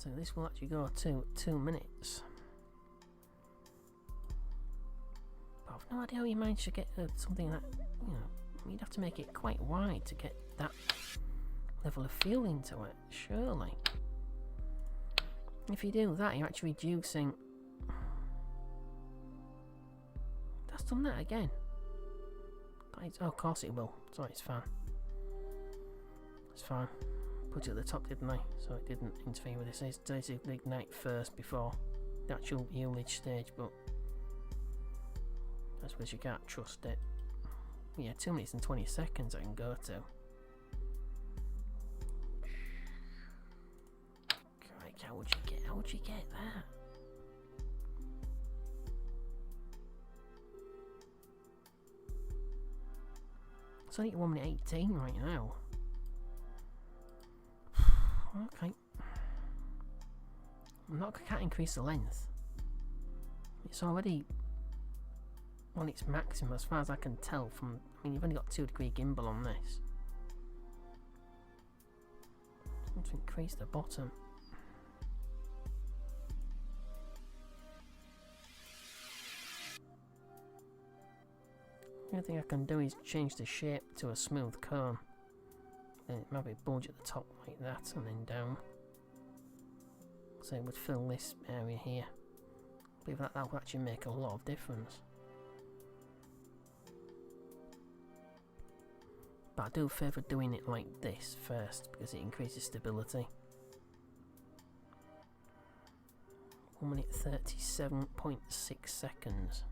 So this will actually go to 2 minutes. But I've no idea how you managed to get something that, you know, you'd have to make it quite wide to get that level of feel into it, surely. If you do that, you're actually reducing. That's done that again. Oh, of course it will. Sorry, it's fine. It's fine. Put it at the top, didn't I? So it didn't interfere with this. It says ignite first before the actual Ullage stage, but I suppose you can't trust it. Yeah, 2 minutes and 20 seconds I can go to. Crikey, how would you get that? It's only 1 minute 18 right now. Okay. I can't increase the length. It's already on its maximum as far as I can tell from. I mean, you've only got 2-degree gimbal on this. I want to increase the bottom. The only thing I can do is change the shape to a smooth cone. Then it might be bulge at the top like that and then down. So it would fill this area here. I believe that would actually make a lot of difference. But I do favour doing it like this first because it increases stability. 1 minute 37.6 seconds.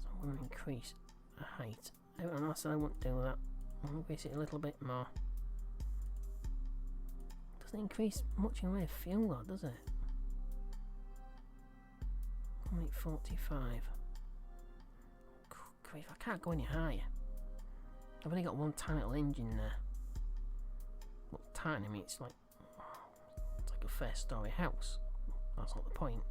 So I'm going to increase the height. Everyone else said I won't do that. I'll increase it a little bit more. Doesn't increase much in the way of fuel though, does it? 1 minute 45. Grief, I can't go any higher. I've only got one tiny little engine there. Well, tiny, I mean it's like a fair story house. That's not the point.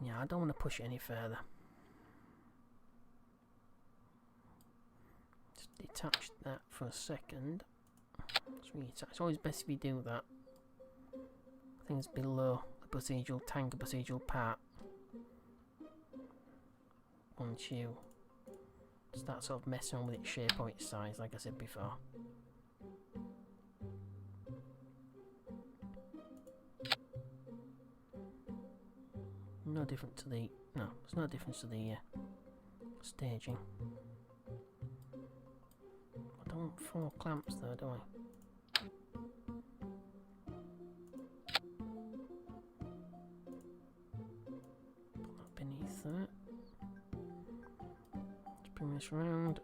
Yeah, I don't want to push it any further. Just detach that for a second. Just reattach. It's always best if you do that. Things below the procedural tank, procedural part. Once you start sort of messing around with its shape or its size, like I said before. No different to the there's no difference to the staging. I don't want 4 clamps though, do I? Put that beneath that. Bring this round.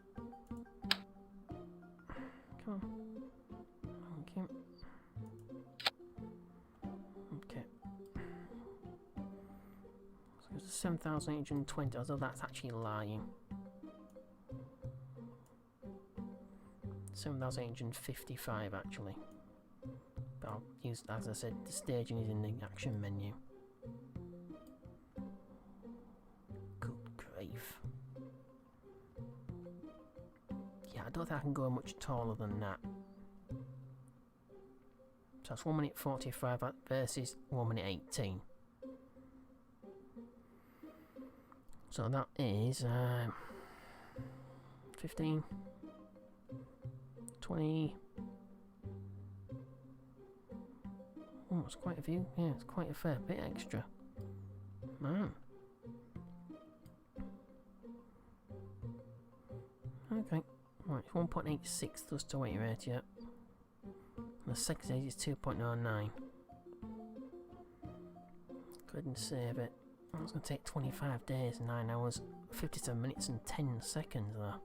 Come on. Thank you. Okay. So it's 7,820, although that's actually lying. 7,855 actually. But I'll use, as I said, the staging is in the action menu. Good grief. I don't think I can go much taller than that. So that's 1 minute 45 versus 1 minute 18. So that is 15, 20. Oh, it's quite a few. Yeah, it's quite a fair bit extra. Man. Okay. Right, 1.86 thrust to weight ratio. And the second stage is 2.09. Go ahead and save it. That's going to take 25 days, 9 hours, 57 minutes and 10 seconds though.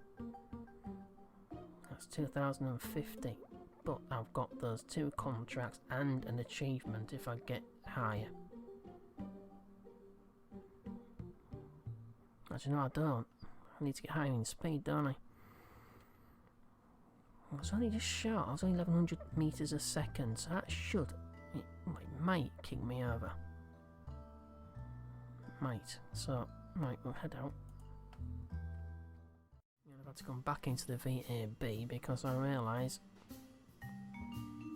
That's 2050. But I've got those 2 contracts and an achievement if I get higher. Actually, no, I don't. I need to get higher in speed, don't I? I was only just short. I was only 1100 meters a second, so that it might kick me over. Might. So, right, we'll head out. I've had to come back into the VAB because I realise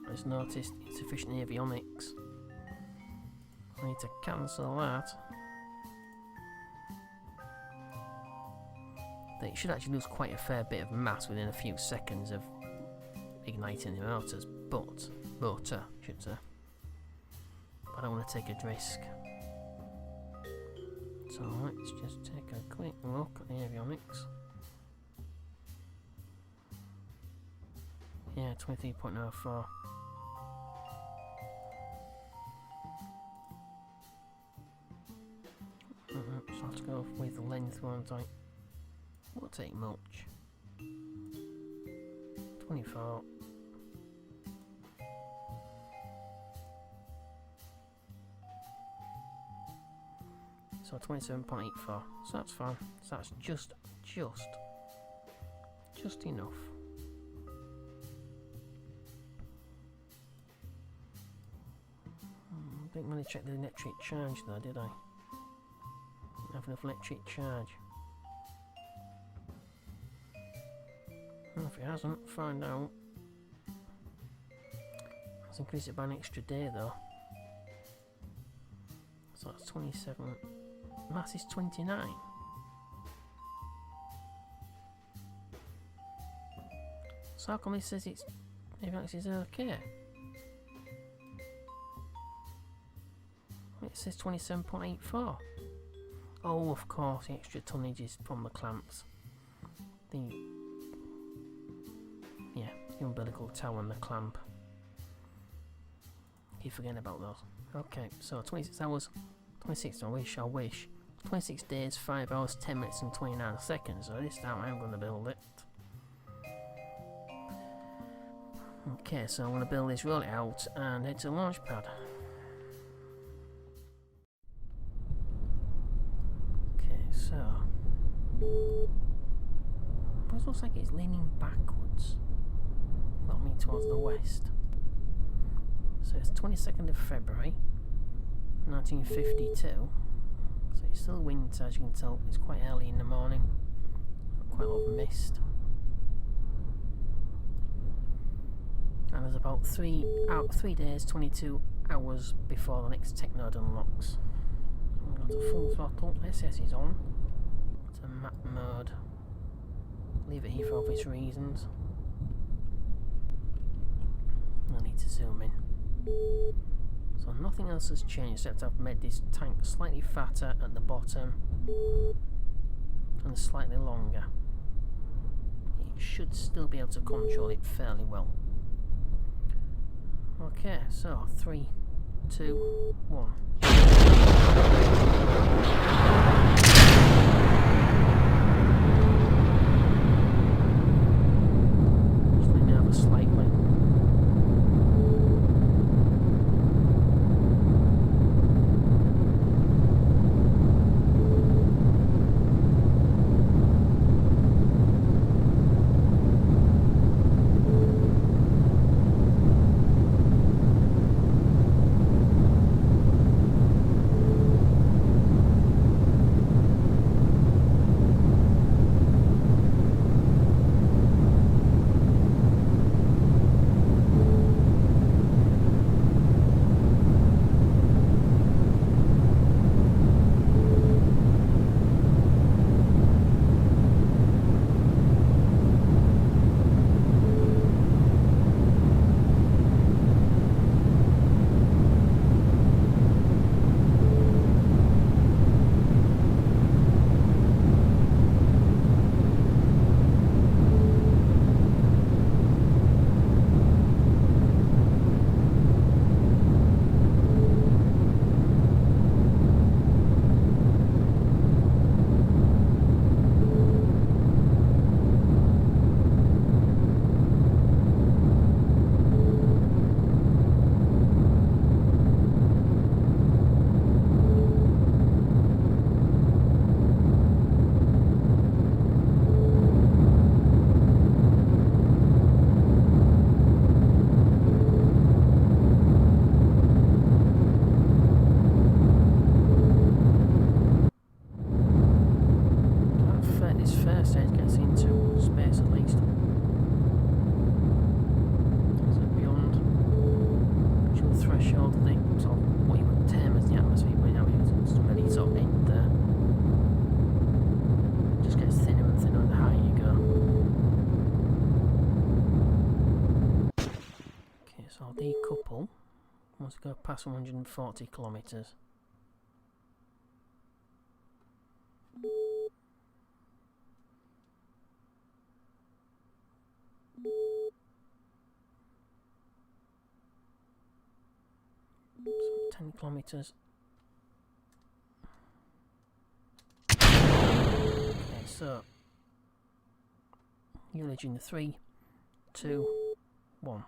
I just noticed insufficient avionics. I need to cancel that. They should actually lose quite a fair bit of mass within a few seconds of igniting the motors, motor, I should say. But I don't want to take a risk. So let's just take a quick look at the avionics. Yeah, 23.04. So let's go with the length, won't I? Won't take much. 24. So 27.84. So that's fine. So that's just enough. Didn't really check the electric charge though, did I? Didn't have enough electric charge. Well, if it hasn't, find out. Let's increase it by an extra day though. So that's 27. Mass is 29. So how come it says it's okay? It says 27.84. Oh, of course, the extra tonnage is from the clamps. The umbilical tower and the clamp. Keep forgetting about those. Okay, so 26 hours, 26, I wish. 26 days, 5 hours, 10 minutes and 29 seconds. So this time I'm going to build it. Okay, so I'm going to build this, roll it out and head to the launch pad. So, it looks like it's leaning backwards, not me towards the west. So it's 22nd of February, 1952. So it's still winter, as you can tell. It's quite early in the morning. Quite a lot of mist. And there's about 3 days, 22 hours before the next tech node unlocks. I'm going to full throttle. SS is on. To map mode. Leave it here for obvious reasons. I need to zoom in. So nothing else has changed except I've made this tank slightly fatter at the bottom and slightly longer. It should still be able to control it fairly well. Okay, so 3, 2, 1. Just let me have a slightly. go past 140 kilometres. So 10 kilometres. Okay, so you're in 3, 2, 1.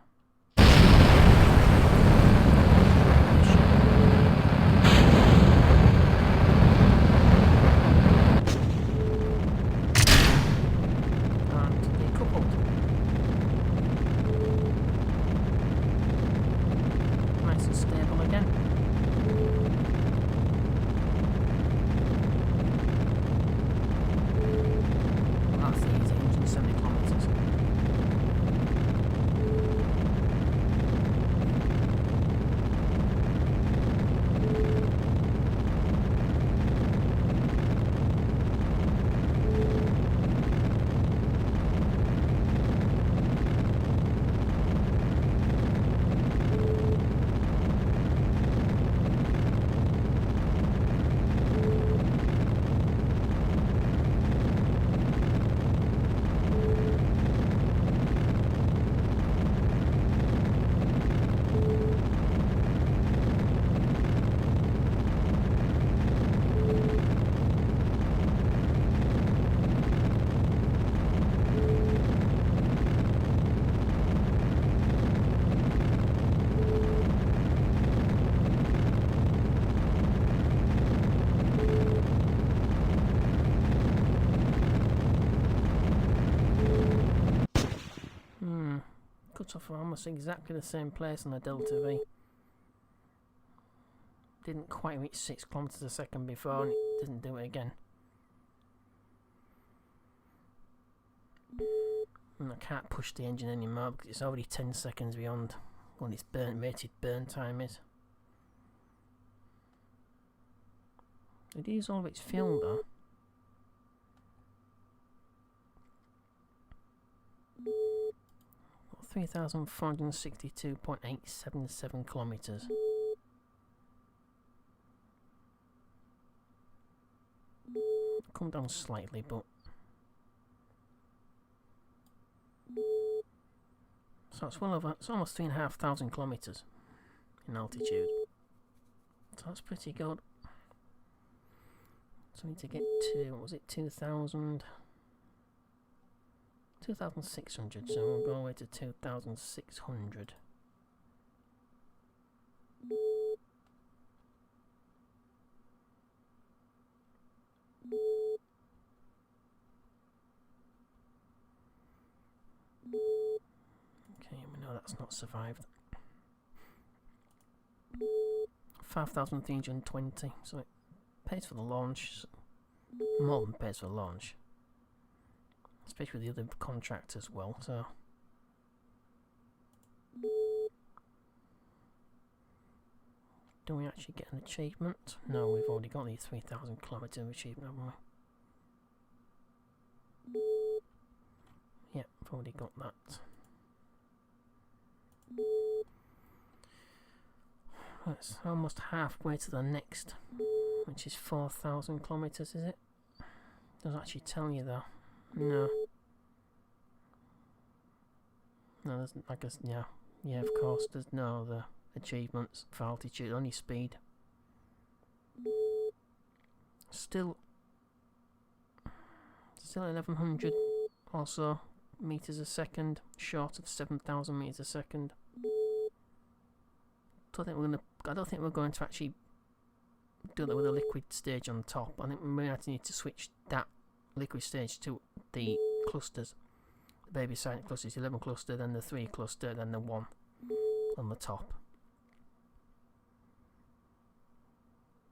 Cut off almost exactly the same place on the Delta V. Didn't quite reach 6 kilometers a second before, and it didn't do it again. And I can't push the engine anymore because it's already 10 seconds beyond what its rated burn time is. It is all of its fuel though. Got 3,462.877 kilometers. Come down slightly, but so it's well over. It's almost 3,500 kilometers in altitude. So that's pretty good. So we need to get to, what was it, 2,000, 2,600. So we'll go away to 2,600. Okay, we know that's not survived. 5,320. So it pays for the launch, more than pays for the launch, especially with the other contract as well. So do we actually get an achievement? No, we've already got the 3,000 kilometer achievement, haven't we? Yeah, we've already got that. It's almost halfway to the next, which is 4,000 kilometers, is it? Doesn't actually tell you though. No. No, there's, I guess, yeah, of course, there's no other achievements for altitude, only speed. Still 1,100 or so meters a second, short of 7,000 meters a second. I don't think we're going to actually do that with a liquid stage on top. I think we may actually need to switch that liquid stage to the clusters. The baby silent clusters, 11 cluster, then the 3 cluster, then the 1 on the top.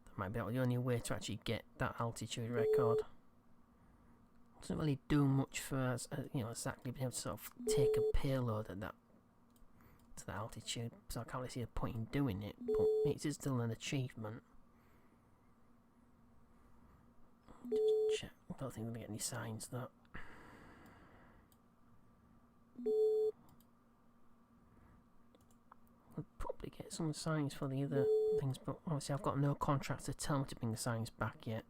That might be the only way to actually get that altitude record. Doesn't really do much for us, you know, exactly being able to sort of take a payload at that to that altitude, so I can't really see a point in doing it, but it is still an achievement. Just check. I don't think we're going to get any signs though. We'll probably get some signs for the other things, but obviously I've got no contract to tell me to bring the signs back yet.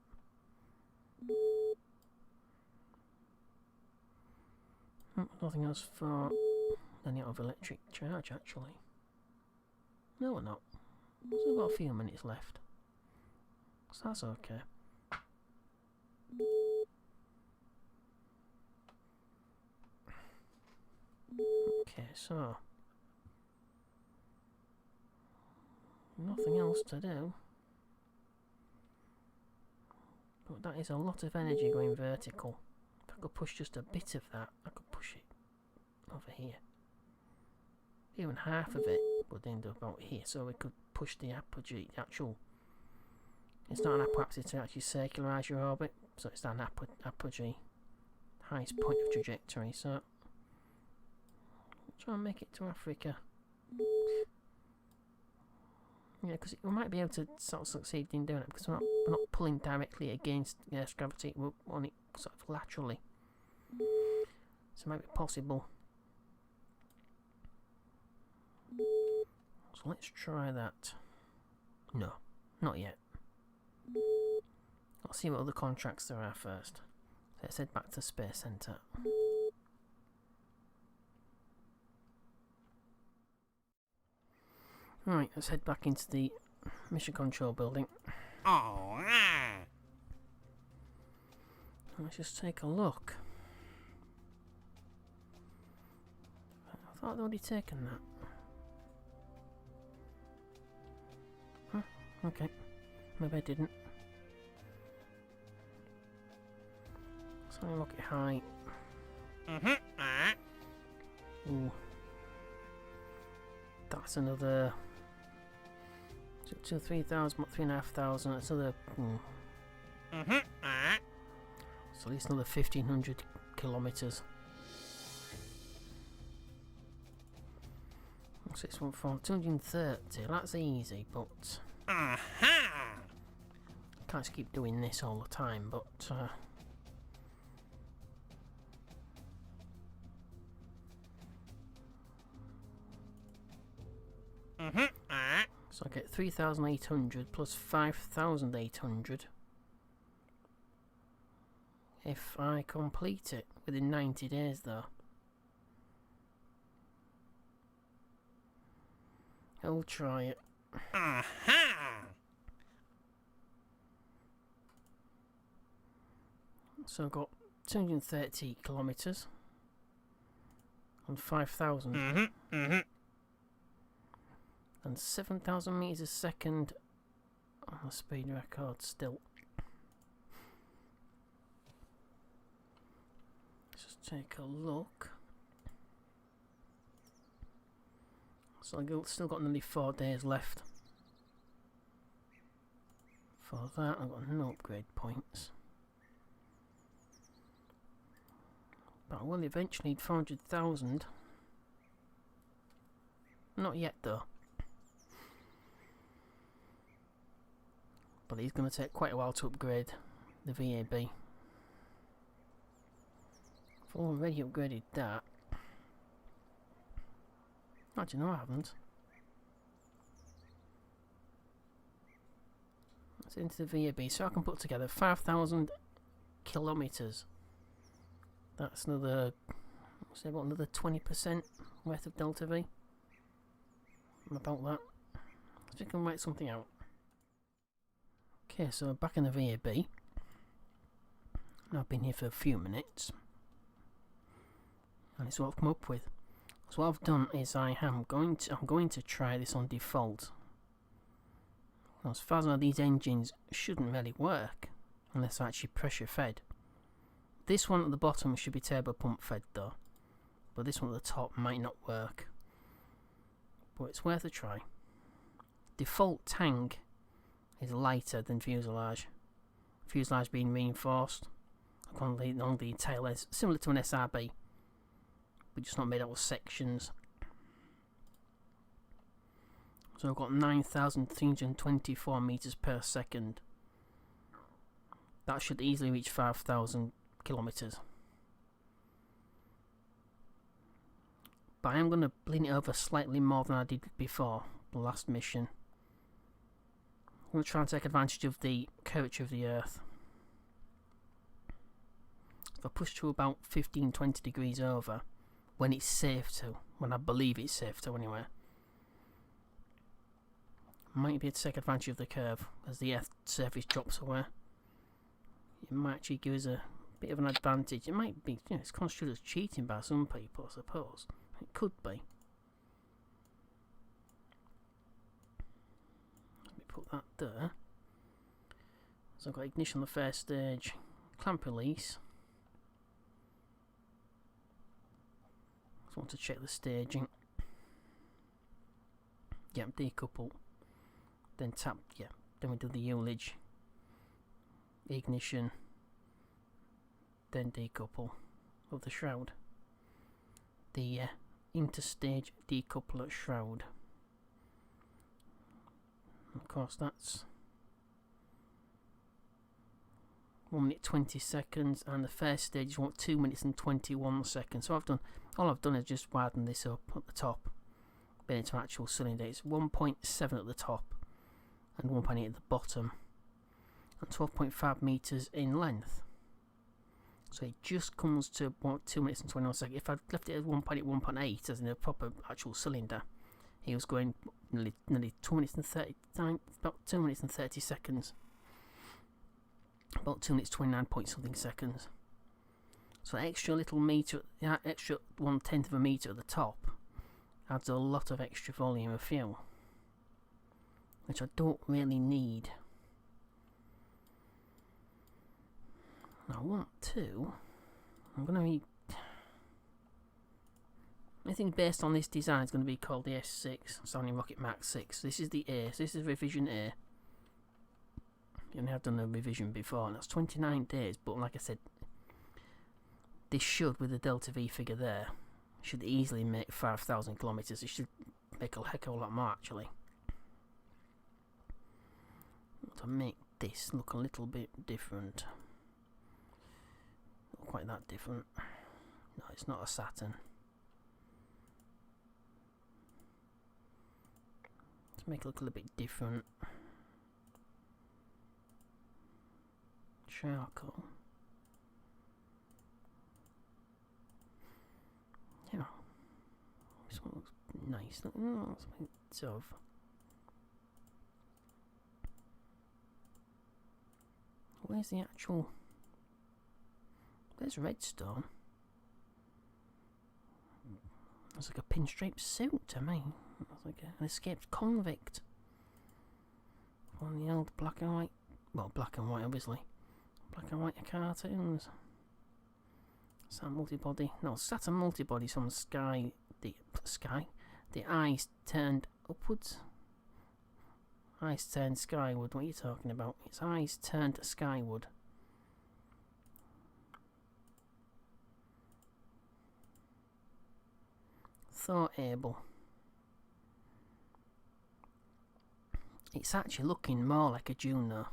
Nothing else for any out of electric charge, actually. No, we're not. Still got a few minutes left, so that's okay. Okay, so nothing else to do, but that is a lot of energy going vertical. If I could push just a bit of that, I could push it over here. Even half of it would end up out here, so we could push the apogee, the actual, it's not an apoapsis to actually circularise your orbit, so it's an apogee, highest point of trajectory, so try and make it to Africa. Yeah, because we might be able to sort of succeed in doing it, because we're not pulling directly against Earth's gravity, we're on it sort of laterally. So it might be possible. So let's try that. No, not yet. Let's see what other contracts there are first. Let's head back to Space Centre. Right, let's head back into the mission control building. Oh, let's just take a look. I thought I'd already taken that. Huh, okay. Maybe I didn't. So rocket high. Ooh. That's another 3,000, 3,500. That's another. So at least another 1,500 kilometers. 614, 230. That's easy, but can't just keep doing this all the time. But so I get 3,800 plus 5,800 if I complete it within 90 days, though. I'll try it. So I've got 230 kilometers on 5,000. And 7,000 meters a second on the speed record still. Let's just take a look. So I've still got nearly 4 days left. For that, I've got no upgrade points. But I will eventually need 400,000. Not yet, though. But it's going to take quite a while to upgrade the VAB. I've already upgraded that. Actually, no, I haven't. Let's into the VAB, so I can put together 5,000 kilometers. That's another, say, what, another 20% worth of delta V. About that. So we can write something out. Okay, so back in the VAB. I've been here for a few minutes, and it's what I've come up with. So what I've done is I'm going to try this on default. Now, as far as I know, these engines shouldn't really work unless they're actually pressure fed. This one at the bottom should be turbo pump fed though, but this one at the top might not work. But it's worth a try. Default tank is lighter than fuselage. Fuselage being reinforced on the tail is similar to an SRB, but just not made out of sections. So I've got 9,324 meters per second. That should easily reach 5,000 kilometers. But I am going to lean it over slightly more than I did before. the last mission. I'm going to try and take advantage of the curvature of the Earth. If I push to about 15-20 degrees over, when it's safe to, when I believe it's safe to anyway, might be able to take advantage of the curve as the Earth surface drops away. It might actually give us a bit of an advantage. It might be, you know, it's construed as cheating by some people, I suppose. It could be. Let me put that there. So I've got ignition on the first stage, clamp release. I want to check the staging. Yep, decouple. Then tap, yeah, then we do the ullage. Ignition. Then decouple of the shroud. The interstage decoupler shroud. Of course, that's 1 minute 20 seconds, and the first stage is 2 minutes and 21 seconds. So all I've done is just widen this up at the top, been into actual cylinder. It's 1.7 at the top and 1.8 at the bottom, and 12.5 meters in length. So it just comes to 2 minutes and 21 seconds. If I'd left it at 1.8, 1.8 as in a proper actual cylinder, he was going nearly 2 minutes and 30 time, about 2 minutes and 30 seconds. About 2 minutes 29 point something seconds. So extra little meter, extra 1/10 of a meter at the top adds a lot of extra volume of fuel, which I don't really need. Now I'm going to be, anything based on this design is going to be called the S6, Sounding Rocket Mark 6. This is the A, so this is revision A. And I've done a revision before, and that's 29 days, but like I said, this should, with the Delta V figure there, should easily make 5,000 kilometers. It should make a heck of a lot more, actually. To make this look a little bit different. Not quite that different. No, it's not a Saturn. To make it look a little bit different. Charcoal. Yeah. This one looks nice. Oh, it's a bit of. Where's the actual? There's Redstone. It's like a pinstripe suit to me. It's like an escaped convict. One of the old black and white, well, black and white obviously, black and white cartoons. Saturn multibody, no, Saturn multibody from the eyes turned upwards. Eyes turned skyward, what are you talking about? It's eyes turned skyward. Thought able. It's actually looking more like a Juno.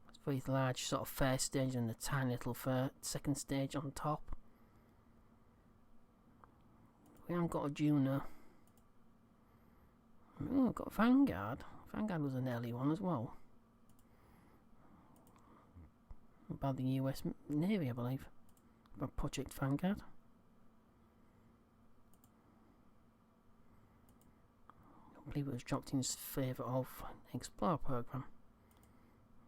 It's very large sort of first stage and a tiny little second stage on top. We haven't got a Juno. Oh, we've got Vanguard. Vanguard was an early one as well. By the US Navy, I believe. By Project Vanguard. I believe it was dropped in favour of Explorer program,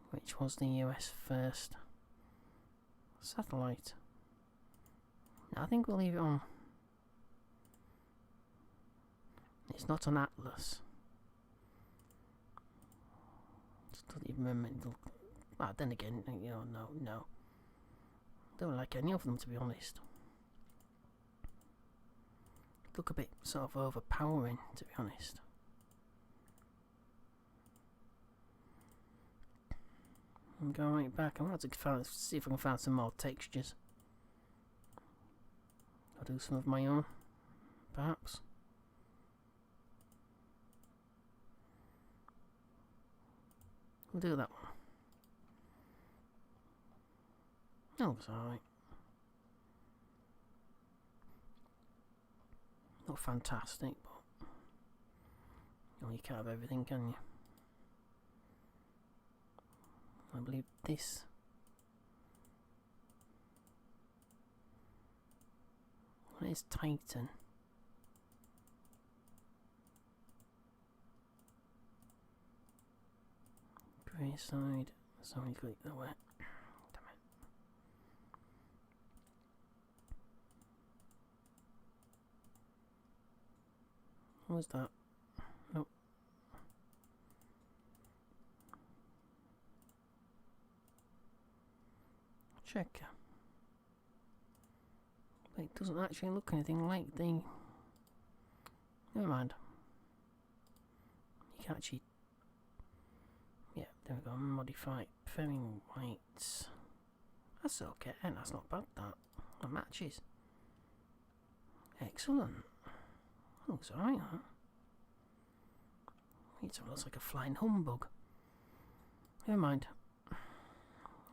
which was the US first satellite. I think we'll leave it on. It's not an Atlas. Just doesn't even remember. Ah, then again, you know, no. Don't like any of them, to be honest. Look a bit sort of overpowering, to be honest. And go right back. I'm going to have to see if I can find some more textures. I'll do some of my own, perhaps. We'll do that one. That looks alright. Not fantastic, but Oh, you can't have everything, can you? I believe this. What is Titan? Grey side. Sorry, click the way. Damn it. What was that? Nope. Check. But it doesn't actually look anything like the... Never mind. You can actually... Yeah, there we go. Modify fairing whites. That's okay. And that's not bad, that. That matches. Excellent. Looks alright, that. It looks like a flying humbug. Never mind.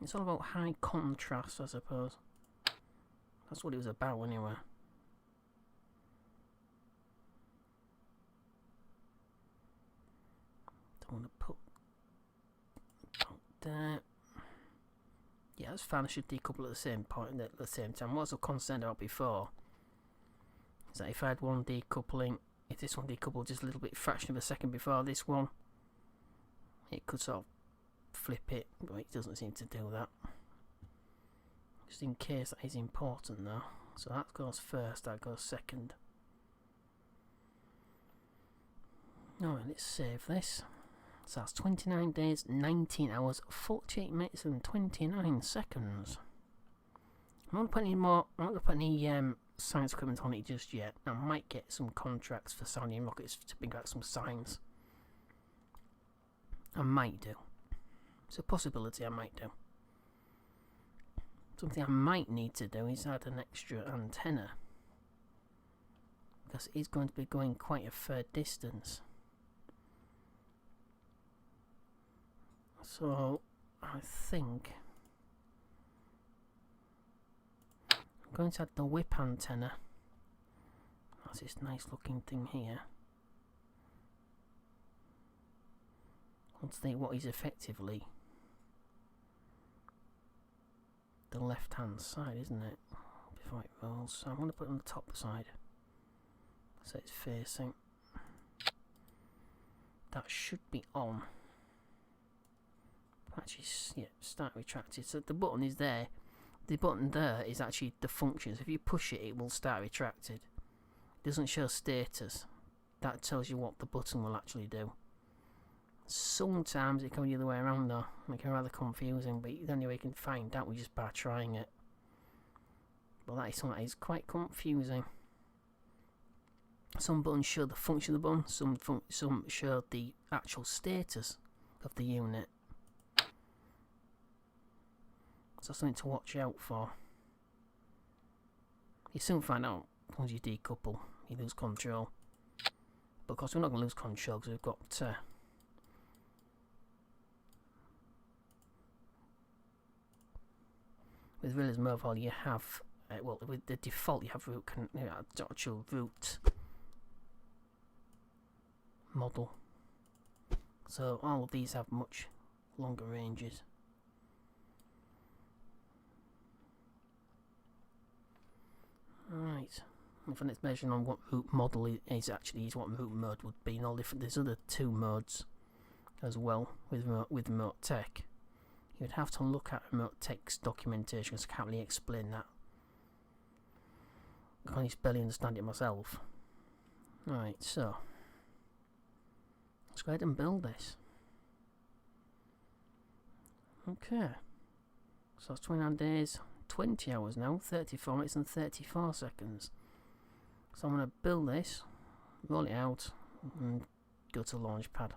It's all about high contrast, I suppose. That's what it was about, anyway. Don't want to put about there. Yeah, that's fine. I should decouple at the same point, at the same time. What I was concerned about before is that if I had one decoupling, if this one decoupled just a little bit fraction of a second before this one, it could sort of flip it, but it doesn't seem to do that. Just in case that is important though. So that goes first, that goes second. Alright, let's save this. So that's 29 days, 19 hours, 48 minutes and 29 seconds. I'm not going to put any science equipment on it just yet. I might get some contracts for sounding rockets to bring out some signs. I might do. It's a possibility I might do. Something I might need to do is add an extra antenna, because it is going to be going quite a fair distance. So I think I'm going to add the whip antenna. That's this nice looking thing here. Onto what is effectively the left hand side, isn't it? Before it rolls. So I'm going to put it on the top side so it's facing. That should be on. Actually, yeah, start retracted. So the button is there. The button there is actually the function. So if you push it, it will start retracted. It doesn't show status. That tells you what the button will actually do. Sometimes it can be the other way around though, making it rather confusing, but the only way you can find out is just by trying it. But that is something that is quite confusing. Some buttons show the function of the button, some show the actual status of the unit. So something to watch out for. You soon find out once you decouple, you lose control. But of course we're not going to lose control because we've got with Realism Overhaul you have, well, with the default you have actual root model. So all of these have much longer ranges. Right. If it's measuring on what root model is what root mode would be, and all different. There's other two modes as well with remote tech. You'd have to look at remote tech's documentation because I can't really explain that. I can only barely understand it myself. Right, so let's go ahead and build this. Okay. So it's 29 days, 20 hours now, 34 minutes and 34 seconds. So I'm going to build this, roll it out, and go to launch pad.